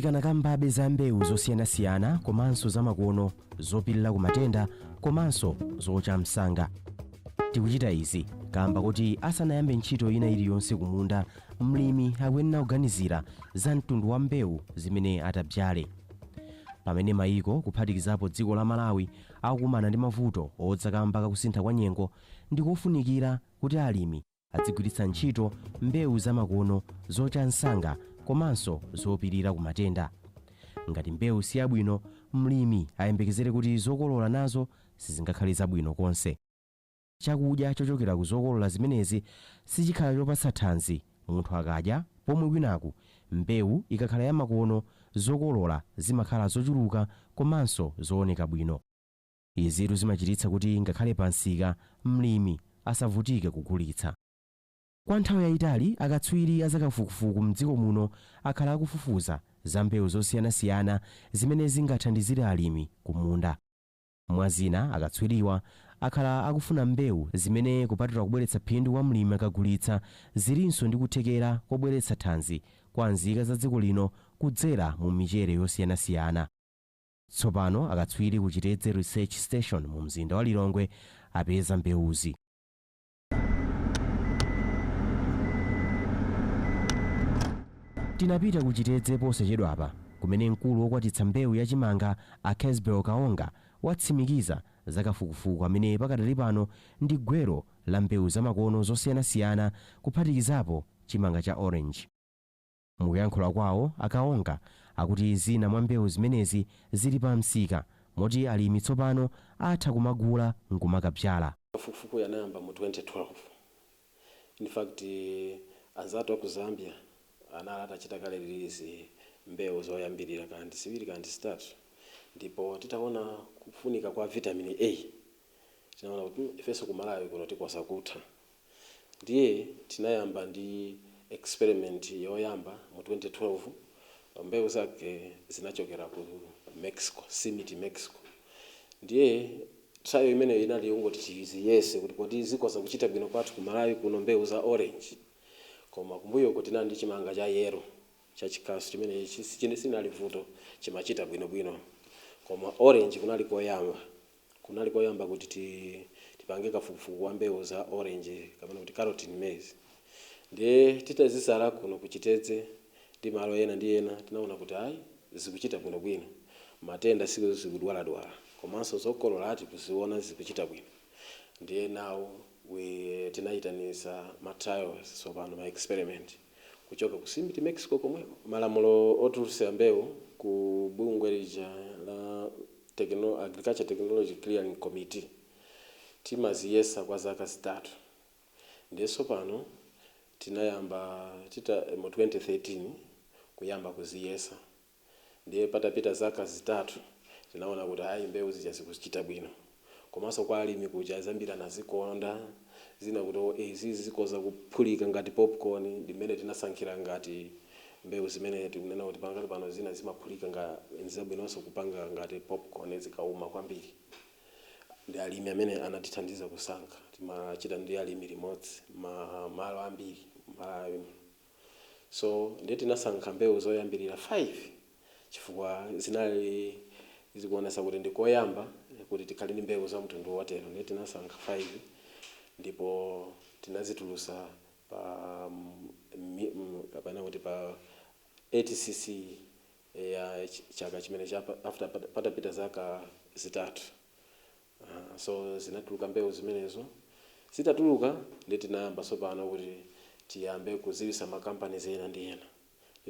tikanakambabe za mbewu zosiyanasiyana komanso zamakono zopirira ku matenda komanso zocha msanga. Tikuchita izi kamba kuti asanayambe ntchito ina iliyonse kumunda, mlimi akuyenera kuganizira za mtundu wa mbewu zimene atadzale. Pamene mayiko kuphatikizapo dziko la Malawi akukumana ndi mavuto odzakamba kakusintha kwa nyengo, ndikofunikira kuti alimi adzigwiritsa ntchito mbewu zamakono zocha msanga komanso zopirira ku matenda. Ngati mbewu si yabwino, mlimi ayembekezere kuti zokolola nazo sizingakhale zabwino konse. Chakudya chochokera ku zokolola zimenezi sichikhala chopatsa thanzi munthu akadya, pomwe kwinaku mbewu ikakhala yamakono, zokolola zimakhala zochuluka komanso zooneka bwino. Izitu zimachititsa kuti ngakhale pansika mlimi asavutike kugulitsa. Kwa nthawi yayitali akatswiri azakafukufuku mdziko muno akhala akufufuza za mbewu zosiyanasiyana zimene zingathandizire alimi kumunda. Mwazina akatswiriwa akhala akufuna mbewu zimene kupatula kubweretsa phindu kwa mlimi akagulitsa, zilinso ndi kuthekera kobweretsa thanzi kwa nzika za dziko lino kudzera mu michere yosiyanasiyana. Tsopano akatswiri ku Chitedze Research Station mu mzinda wa Lilongwe apeza mbewuzi. Tinapita ku Chitedze posachedwapa kumene mkulu wokwatitsa mbewu yachimanga a Kesbel Kaonga watsimikiza zakafukufuku amene pakadali pano ndi gwero la mbewu zamakono zosiyanasiyana kuphatikizapo chimanga cha orange. Mukuyankhula kwawo akaonga akuti zina mwa mbewu zimenezi zili pa msika moti alimi tsopano atha kumagula nkumakabzala. Kafukufuku yanayamba mu 2012. In fact anzatu aku Zambia anali atachita kale release mbewu zoyambirira kandi ziwiri kandi zitatu, ndipo titaona kufunika kwa vitamin A tinaona kuti ifeso ku Malawi kuno tikosa kutha. Ndiye tinayamba ndi experiment yoyamba mu 2012. Mbewu zake zinachokera ku Mexico, Simiti Mexico. Ndiye trial imene inali yongoti tiziyese kuti zikosa kuchita bwino kwathu ku Malawi kuno mbewu za orange. Koma kumbuyo kuti ndi chimanga cha yellow cha chikasu chimene chine sinali vuto chimachita bwino. Koma orange kunali koyamba kuti tipange kafukufuku wa mbewu za orange kapena kuti carotene maize. Ndiye titazisala kuno ku Chitedze ndi malo ena ndi ena tinaona kuti zikuchita bwino, matenda sikudwaladwala komanso zokolola ati kuziona zikuchita bwino. Ndiye now tinaitanisa ma trials sopano ma experiment kuchoka ku Simiti Mexico komwe malamulo otulutsa mbewu ku bungwe lija la Agriculture Technology Clearing Committee timaziyesa kwa zaka zitatu. Ndiye sopano tinayamba mu 2013 kuyamba kuziyesa. Ndiye patapita zaka zitatu tinaona kuti mbewu zija zikuchita bwino. Komanso kwa alimi kuja zambira nazikonda zina kuti izi zikoza kuphulika ngati popcorn, ndimene tinasankhira ngati mbewu zimene tikunena kuti pangali pano zina zimaphulika nzabwinonso kupanga ngati popcorn zikauma kwambiri. Ndi alimi amene anatithandiza kusankha, timachita ndi alimi limodzi malo ambiri Malawi. So ndiye tinasankha mbewu zoyambirira 5 chifukwa zinali zikuonesa kuti ndikoyamba kuti tikhale ndi mbewu za mtundu wotero. Ndiye tinasankha 5 ndipo tinazitulusa pa kapena kuti pa 80cc ya chaka chimene after patapita zaka zitatu. So zinatuluka mbewu zimenezo. Zitatuluka ndiye tinayamba sopano kuti tiyambe kuziwisa makampani ena ndi ena.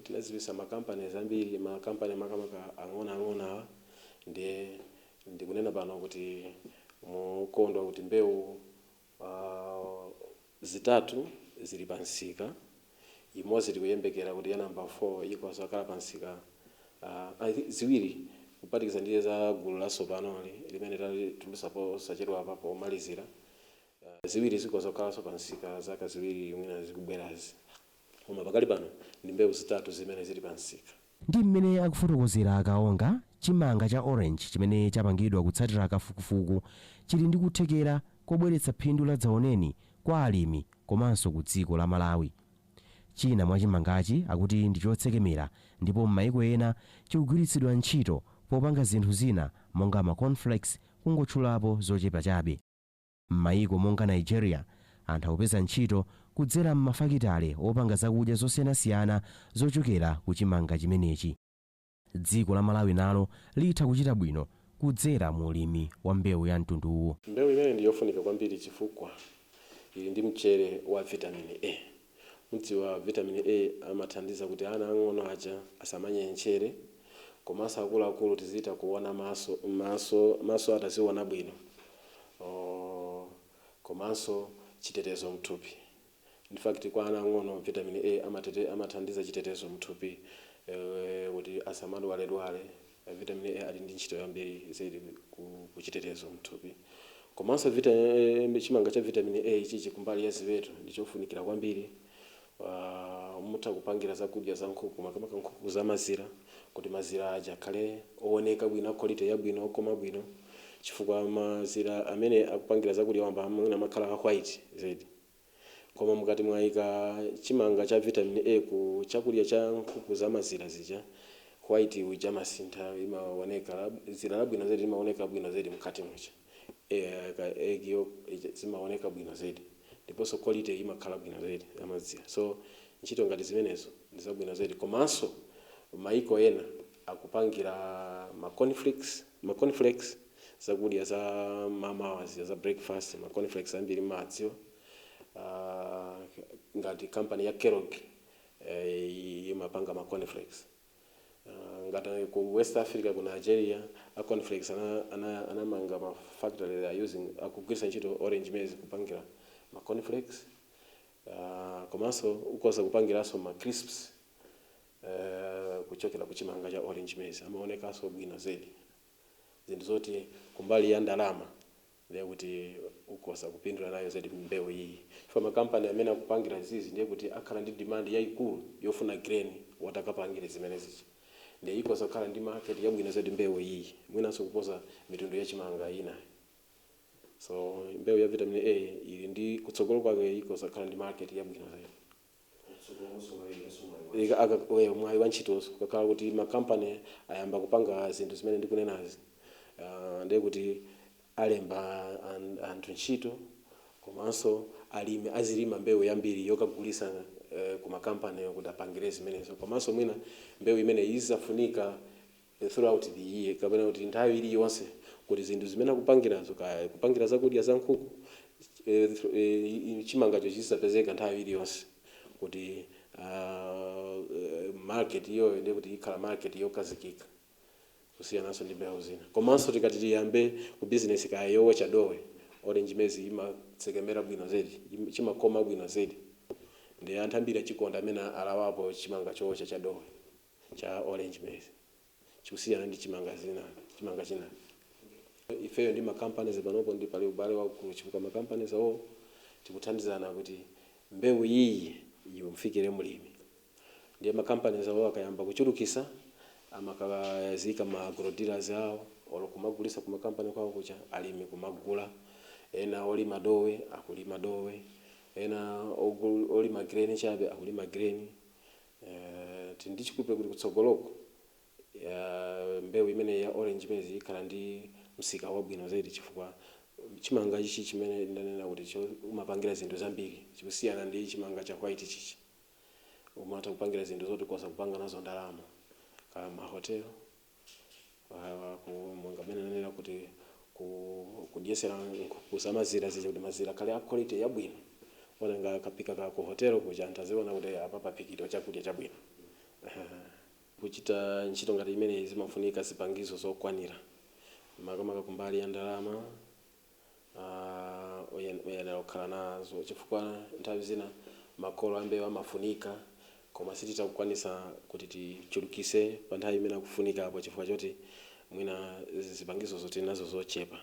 Tinazivisa makampani ambiri, makampani makamaka ang'ono ndiye ndikunena pano kuti mukondwa kuti mbewu zitatu zili pansika, imodzi tikuyembekera kuti ya number 4 ikoza kala pansika, ziwiri kupatikiza ndiye za gulu la sopanoli limene tulusapo sachedwa apapo omalizira. Ziwiri zikoza kala pansika zaka ziwiri mwina zikubwerazi. Koma pakali pano ndi mbewu zitatu zimene zili pansika. Ndi mmene akufotokozera akaonga, chimanga cha orange chimene chapangidwa kutsatira kafukufuku chili ndi kuthekera kobweretsa phindu la dzaoneni kwa alimi komanso ku dziko la Malawi. china mwa chimangachi akuti ndi chotsekemera ndipo m'mayiko ena chikugwiritsidwa ntchito popanga zinthu zina monga ma cornflakes kungotchulapo zochepa chabe. M'mayiko monga Nigeria anthu akupeza ntchito kudzera m'mafakitale opanga zakudya zosiyanasiyana zochokera ku chimanga chimenechi. Dziko la Malawi nalo litha kuchita bwino kudzera mu ulimi wa mbewu ya mtunduwu. Mbewu imene ndi yofunika kwambiri chifukwa ili ndi mchere wa vitamin A. Mudzi wa vitamin A amathandiza kuti ana ang'ono aja asamanye mchere, komanso akuluakulu tizita kuona maso ataziona bwino, komanso chitetezo mthupi. In fact kwa ana ang'ono vitamin A amathandiza chitetezo mthupi kuti asamadwaledwale. Vitamin A ali ndi ntchito yambiri zaidi ku chitetezo mthupi. Komanso chimanga cha vitamin A ichi kumbali ya ziweto ndichofunikira kwambiri. Mutha kupangira zakudya za nkhuku, makamaka nkhuku za mazira, kuti mazira aja akhale ooneka bwino, quality yabwino, okoma bwino, chifukwa mazira amene akupangira zakudya wamba amene amakhala a white zaidi. Koma mukati mwayika chimanga cha vitamin A ku chakudya cha nkhuku za mazira zija, white uja masintha imaoneka, zira labwino zaidi imaoneka bwino zaidi mkati mwacho. Egg yo zimaoneka bwino zaidi. Ndiponso quality imakhala bwino zaidi amazira. So ntchito ngati zimenezo ndi zabwino zaidi. Komanso mayiko ena akupangira ma cornflakes zakudya za mamawa za breakfast, ma cornflakes ambiri madziwo. Ngati company ya Kellogg imapanga ma cornflakes. Ngati ku West Africa ku Nigeria a cornflakes anamanga ma factory they are using akugwisa ntchito orange maize kupangira ma cornflakes. Komanso ukoza kupangiranso ma crisps kuchokera ku chimanga cha orange maize amaonekanso bwino zaidi. Zinthu zoti kumbali ya ndalama ndiye kuti ukoza kupindula nayo zaidi mbewu iyi. Chifukwa makampani amene akupangira izizi ndiye kuti akhala ndi demand yayikulu yofuna grain watakapangire zimenezi. Ndiye ikoza kukhala ndi market yabwino zaidi mbewu iyi, mwinanso kuposa mitundu ya chimanga ina. So mbewu ya vitamin A ili ndi kutsogolo kwake ikoza kukhala ndi market yabwino zaidi. Mwayi wa ntchitozo kakhala kuti makampani ayamba kupanga zinthu zimene ndikunenazi. Ndiye kuti alemba anthu ntchito, komanso azilima mbewu yambiri yokagulisa ku makampani kuti apangire zimenezo. Komanso mwina mbewu imene izafunika throughout the year, kapena kuti nthawi iliyonse kuti zinthu zimene akupangirazo kupangira zakudya za nkhuku chimangacho chisapezeka nthawi iliyonse kuti market iyo ndiye kuti ikhala market yokazikika kusiyananso ndi mbewu zina. Komanso tikati tiyambe ku business kaya yowocha dowe, orange maize imatsekemera bwino zaidi, chimakoma bwino zaidi. Ndi anthu ambiri achikonda amene alawapo chimanga chowocha cha dowe cha orange maize chikusiyana ndi chimanga china. Ifeyo ndi makampani panopo ndi pali ubale wakulu, chifukwa makampani zawo tikuthandizana kuti mbewu iyi imfikire mulimi. Ndiye makampani zawo akayamba kuchulukisa amakazika ma agro dealers awo olokumagulisa ku makampani kwawo kucha alimi kumagula. Ena olima dowe akulima dowe, ena olima grain chabe akulima grain. Tindichikupe kuti kutsogoloko mbewu imene ya orange maize ikhala ndi msika wabwino zaidi, chifukwa chimanga ichi chimene ndanena kuti umapangira zinthu zambiri chikusiyana ndi chimanga cha white chichi. Umata kupangira zinthu zoti kosa kupanga nazo ndalama kama hotel kumwangamene nanena kuti kudyesera kusamazira zije kuti mazira kale a quality yabwino. Ona ngakapika ka ku hotel kuja antaziona kuti apa papikidwa chakudya chabwino. Kuchita ntchito ngati imene zimafunika zipangizo zokwanira makamaka kumbali ya ndalama oyenera kukhala nazo, chifukwa nthawi zina makolo ambewu amafunika koma sitikukwanisa kuti tichulukise pa nthawi imene akufunika apo, chifukwa choti mwina zipangizo zoti nazo zochepa.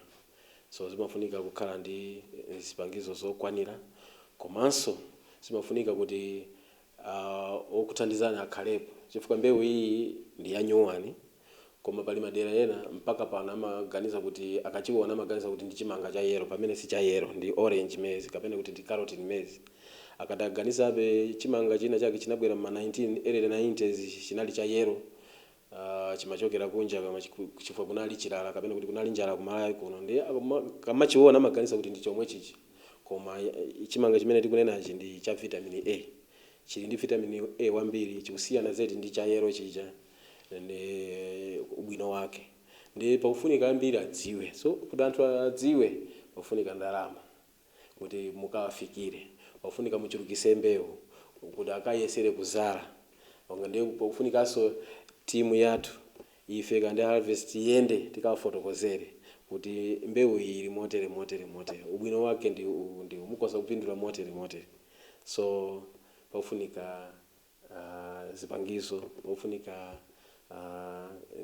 So zimafunika kukhala ndi zipangizo zokwanira, komanso zimafunika kuti okuthandizana akhalepo, chifukwa mbewu iyi ndi ya nyuwani. Koma pali madera ena mpaka pano amaganiza kuti akachiona amaganiza kuti ndi chimanga cha yero pamene si cha yero, ndi orange maize kapena kuti ndi carrot maize. akadaganizabe chimanga china chake chinabwera ma 1990s chinali cha yero chimachokera kunja kama chifukwa kunali chilala kapena kuti kunali njala kumalawi kuno ndi kamachiona amaganiza kuti ndi chomwe chichi, koma chimanga chimene tikunenachi ndi cha vitamin A, chili ndi vitamin A wambiri, chikusiyana zedi ndi cha yero chija ndi ubwino wake. Ndi pakufunika ambiri adziwe, so kuti anthu adziwe pakufunika ndalama kuti mukawafikire, pakufunika muchulukise mbewu kuti akayesere kuzala, ndi pakufunikanso timu yathu ife kandi harvest yende tikawafotokozere kuti mbewu iyi ili motere ubwino wake ndi mukosa kupindula motere. So pakufunika zipangizo, pakufunika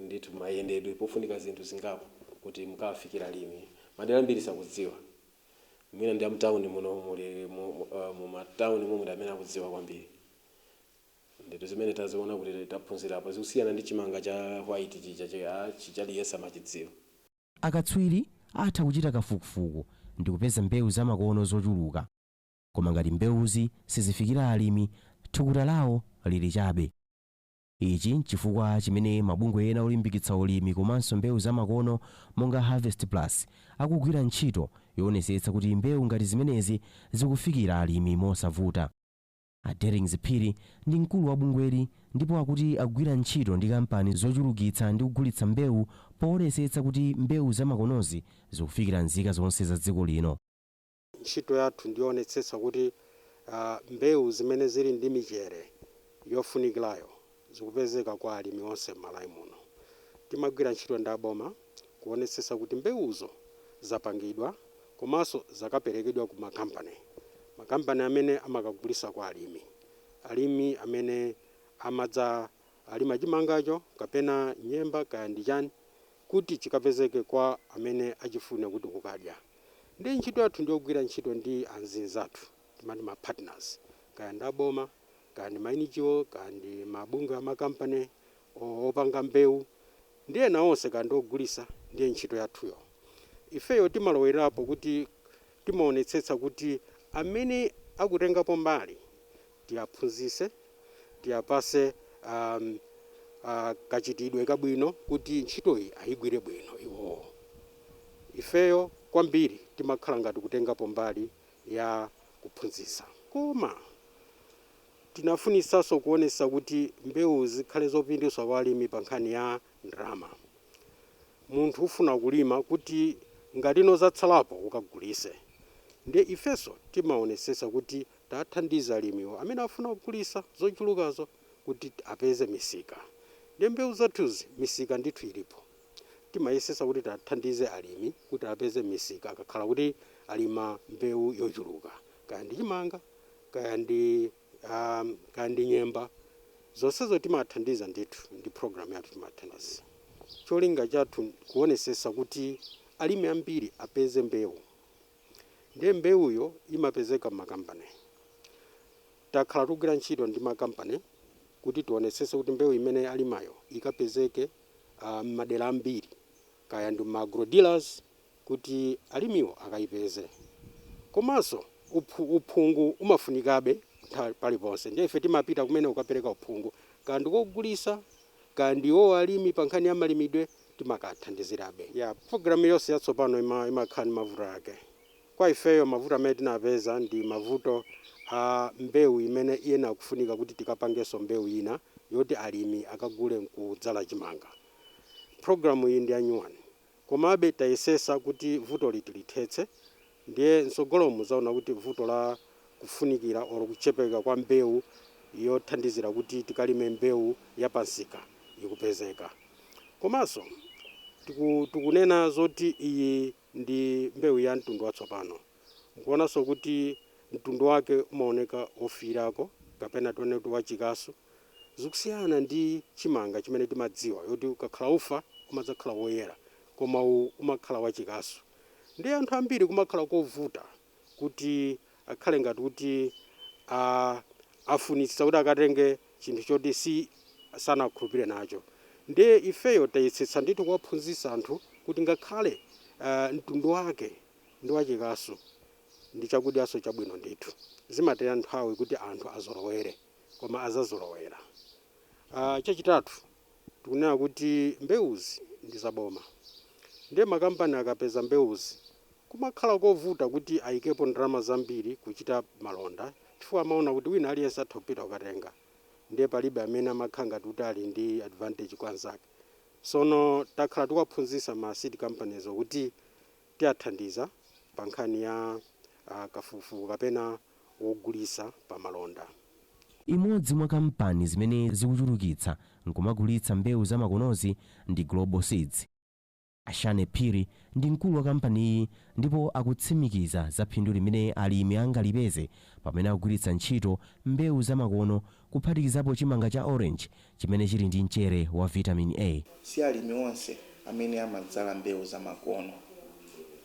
nditu mayendedwe, pakufunika zinthu zingapo kuti mukawafikira alimi. Madera ambiri sakudziwa, mwina ndi amtawuni muno muli mu matawuni momwe amene akudziwa kwambiri. Nditu zimene taziona kuti taphunzira apo zikusiyana ndi chimanga cha white chichaliyesa machidziwa. Akatswiri atha kuchita kafukufuku ndi kupeza mbewu zamakono zochuluka, koma ngati mbewuzi sizifikira alimi, thukuta lawo lili chabe. Ichi nchifukwa chimene mabungwe ena olimbikitsa ulimi komanso mbewu zamakono monga Harvest Plus akugwira ntchito yoonetsetsa kuti mbewu ngati zimenezi zikufikira alimi mosavuta. Adering Ziphiri ndi mkulu wa bungweli ndipo akuti akugwira ntchito ndi kampani zochulukitsa ndi kugulitsa mbewu poonetsetsa kuti mbewu zamakonozi zikufikira nzika zonse za dziko lino. Ntchito yathu ndionetsetsa kuti mbewu zimene zili ndi michere yofunikirayo zikupezeka kwa alimi onse m'Malawi muno. Timagwira ntchito ndi aboma kuonetsetsa kuti mbewuzo zapangidwa komanso zakaperekedwa ku makampani amene amakagulitsa kwa alimi amene amadza alima chimangacho kapena nyemba kaya ndi chani kuti chikapezeke kwa amene achifuna kuti kukadya. Ndi ntchito yathu ndiyogwira ntchito ndi anzinzi athu, timati ma partners, kaya ndi aboma, kaya ndi mainichiwo, kaya ndi mabungwe amakampani opanga mbewu, ndi ena onse kaya ndi ogulitsa. Ndiye ntchito yathuyo. Ifeyo timalowerapo kuti timaonetsetsa kuti amene akutengapo mbali tiaphunzise, tiapase kachitidwe kabwino kuti ntchitoyi ayigwire bwino iwo. Ifeyo kwambiri timakhala ngati kutengapo mbali ya kuphunzisa, koma tinafunisanso kuonesa kuti mbewu zikhale zopinduswa kwa alimi pa nkhani ya ndalama. Munthu ufuna kulima kuti ngatino zatsalapo ukagulise. Ndiye ifeso timaonetsetsa kuti tathandiza alimiwo amene afuna kugulitsa zochulukazo kuti apeze misika. Ndiye mbewu zathuzi misika ndithu ilipo. Timayesesa kuti tathandize alimi kuti apeze misika akakhala kuti alima mbewu yochuluka, kaya ndi chimanga, kaya ndi nyemba, zonsezo timathandiza ndithu ndi program yathu timathandiza. Cholinga chathu kuonetsetsa kuti alimi ambiri apeze mbewu. Ndiye mbewuyo imapezeka m'makampani. Takhala tikugwira ntchito ndi makampani kuti tionetsetse kuti mbewu imene alimayo ikapezeke m'madera ambiri, kaya ndi agro dealers kuti alimiwo akayipeze. Komanso uphungu umafunikabe paliponse. Ndiye ife timapita kumene ukapereka uphungu, kaya ndi kogulitsa, kaya ndi alimi pa nkhani ya malimidwe timakathandizirabe. Programu yonse yatsopano imakhala ndi mavuto ake. Kwa ifeyo mavuto amene tinapeza ndi mavuto mbewu imene iyena kufunika kuti tikapangenso mbewu ina yoti alimi akagule kudzala chimanga. Programu iyi ndi yanyuwani, komabe tayesesa kuti vuto litithetse. Ndiye nsogolo muzaona kuti vuto la kufunikira olo kuchepeka kwa mbewu yothandizira kuti tikalime mbewu yapansika ikupezeka. Komanso tikunena zoti iyi ndi mbewu ya mtundu watsopano. Nkuonanso kuti mtundu wake umaoneka ofirako kapena toneti wachikasu. Zikusiyana ndi chimanga chimene timadziwa yoti ukakhala ufa umadzakhala woyera, koma umakhala wachikasu. Ndi anthu ambiri kumakhala kovuta kuti akhale ngati kuti afunitsa kuti akatenge chinthu choti si sanakhulupirire nacho. Ndiye ifeyo tayesetsa ndithu kuwaphunzitsa anthu kuti ngakhale mtundu wake ndi wachikasu ndi chakudyaso chabwino ndithu. Zimatenga nthawi kuti anthu azolowere koma azazolowera. Chachitatu tikunena kuti mbewuzi ndi zaboma. Ndiye makampani akapeza mbewuzi kumakhala kovuta kuti ayikepo ndalama zambiri kuchita malonda chifukwa amaona kuti wina aliyense atha kupita kukatenga. Ndiye palibe amene amakhala ngati kuti ali ndi advantage kwa anzake. Sono takhala tikuwaphunzitsa ma seed companies kuti tiathandiza pa nkhani ya kafukufuku kapena wogulitsa pa malonda. Imodzi mwa kampani zimene zikuchulukitsa nkumagulitsa mbewu zamakonozi ndi Global Seeds. Ashane Phiri ndi mkulu wa kampani iyi ndipo akutsimikiza za phindu limene alimi angalipeze pamene akugwiritsa ntchito mbewu zamakono kuphatikizapo chimanga cha orange chimene chili ndi mchere wa vitamin A. Si alimi onse amene amadzala mbewu zamakono.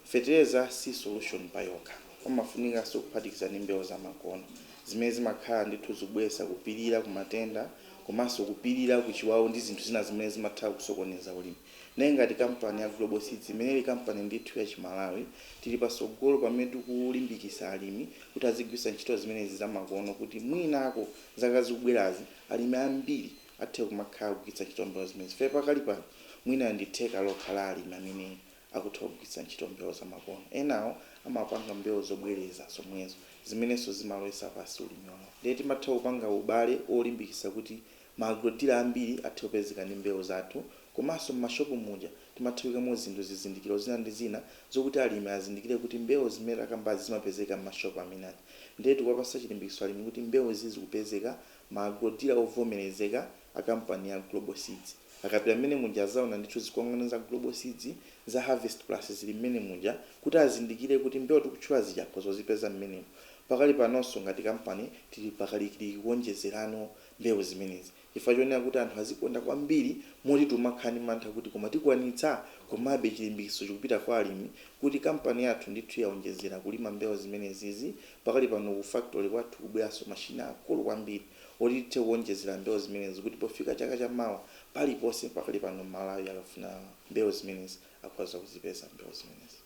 Fertilizer si solution payokha. Pamafunika kuphatikiza ndi mbewu zamakono zimene zimakhala ndithu zikubweretsa kupirira ku matenda komanso kupirira ku chiwawu ndi zinthu zina zimene zimatha kusokoneza ulimi. Ngati kampani ya Global Seeds imene ili kampani ndithu ya Chimalawi tili pasogolo pamene tikulimbikitsa alimi kuti azigwiritsa ntchito zimenezi zamakono kuti mwinako zaka zikubwerazi alimi ambiri athe kumakhala kugwiritsa ntchito mbewu zimenezi. Fe pakali pano mwina nditheka lokhala alimi amene akutha kugwiritsa ntchito mbewu zamakono. Enawo amapanga mbewu zobwereza zomwezo zimenenso zimalowetsa pasi ulimi wawo. Ndiye timatha kupanga ubale olimbikitsa kuti maagrodealer ambiri athe kupezeka ndi mbewu zathu komanso m'mashopu muja timathawikamo zinthu zizindikiro zina ndi zina zokuti alimi azindikire kuti mbewu zimene akambazi zimapezeka m'mashopu ameneyi. Ndiye tikuwapatsa chilimbikitso alimi kuti mbewu zikupezeka maagrodealer ovomerezeka a kampani ya Global Seeds. Akapita mmene muja zaona ndithu zikwangwani za Global Seeds za Harvest Plus zili mmene muja kuti azindikire kuti mbewu tikutchula zija kozozipeza mmenemo. Pakali panonso ngati kampani tili pakalikili kuwonjezerano mbewu zimenezi. Chifukwa chonena kuti anthu azikonda kwambiri moti tumakhani mantha kuti koma tikwanitsa komabe chilimbikitso chikupita kwa alimi kuti kampani yathu ndithu yaonjezera kulima mbewu zimenezizi. Pakali pano ku factory kwathu kubweranso mashina akulu kwambiri oti tithe kuwonjezera mbewu zimenezi kuti pofika chaka chamawa paliponse pakali pano Malawi akafuna mbewu zimenezi akhoza kuzipeza mbewu zimenezi.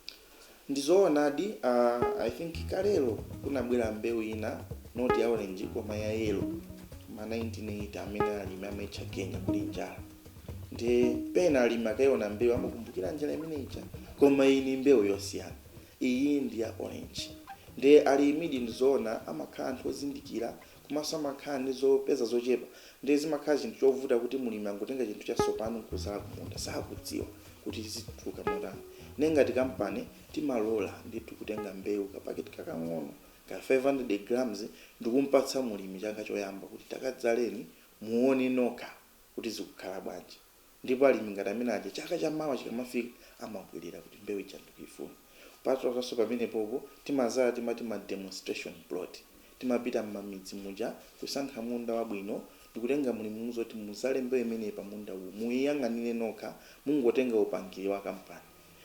Ndizoonadi I think kalelo kunabwera mbewu ina not ya orange koma ya yellow ma 1980 amene alimi amecha Kenya kuli njala. Ndi pena alimi akaiona mbewu amakumbukira njala imene ija koma iyi ni mbewu yosiyana. Iyi ndi ya orange. Ndi alimi ndizoona amakhala anthu ozindikira komanso amakhala ndi zopeza zochepa. Ndi zimakhala chinthu chovuta kuti mulimi angotenga chinthu chatsopano kuzala kumunda sakudziwa kuti zituluka motani. Ngati kampani timalola ndithu kutenga mbewu kapaketi kakang'ono ka 500 grams ndikumpatsa mulimi chaka choyamba kuti takadzaleni muone nokha kuti zikukhala bwanji. Ndipo alimi ngati amene aja chaka chamawa chikamafika amabwerera kuti mbewu ija ndikuyifuna. Patso pamenepopo timazala timati ma demonstration plot. Timapita m'mamidzi muja kusankha munda wabwino ndikutenga mulimi muzoti muzale mbewu imeneyi pa munda uwu muyiyang'anire nokha mungotenga upangiri wa kampani.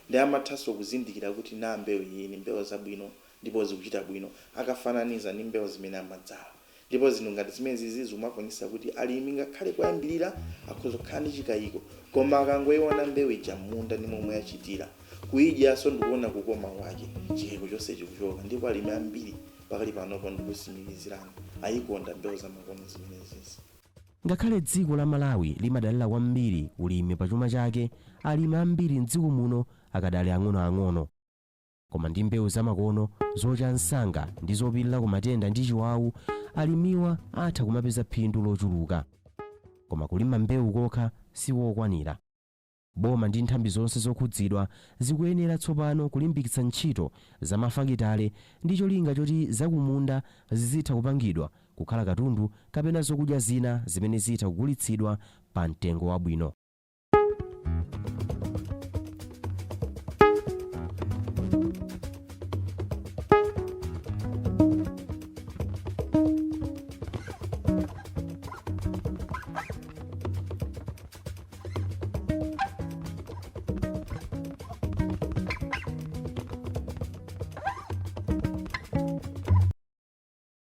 Ndi amathanso kuzindikira kuti na mbewu iyi ni mbewu zabwino ndipo zikuchita bwino akafananiza ndi mbewu zimene amadzala. Ndipo zino ngati zimene zizizi umakonisa kuti alimi ngakhale kuyambirira akhoza kukhala ndi chikayiko koma akangoiona mbewu ija munda ndi momwe yachitira kuyidyaso ndikuona kukoma kwake chikayiko chonse chikuchoka. Ndipo alimi ambiri pakali panopo ndikusimikizirana ayikonda mbewu zamakono zimenezi. Ngakhale dziko la Malawi limadalira kwambiri ulimi pa chuma chake, alimi ambiri m'dziko muno akadali ang'onoang'ono. Koma ndi mbewu zamakono zocha msanga ndi zopirira ku matenda ndi chiwawu, alimiwa atha kumapeza phindu lochuluka. Koma kulima mbewu kokha siwokwanira. Boma ndi nthambi zonse zokhudzidwa zikuyenera tsopano kulimbikitsa ntchito za mafakitale ndi cholinga choti zakumunda zizitha kupangidwa kukhala katundu kapena zokudya zina zimene zitha kugulitsidwa pa mtengo wabwino.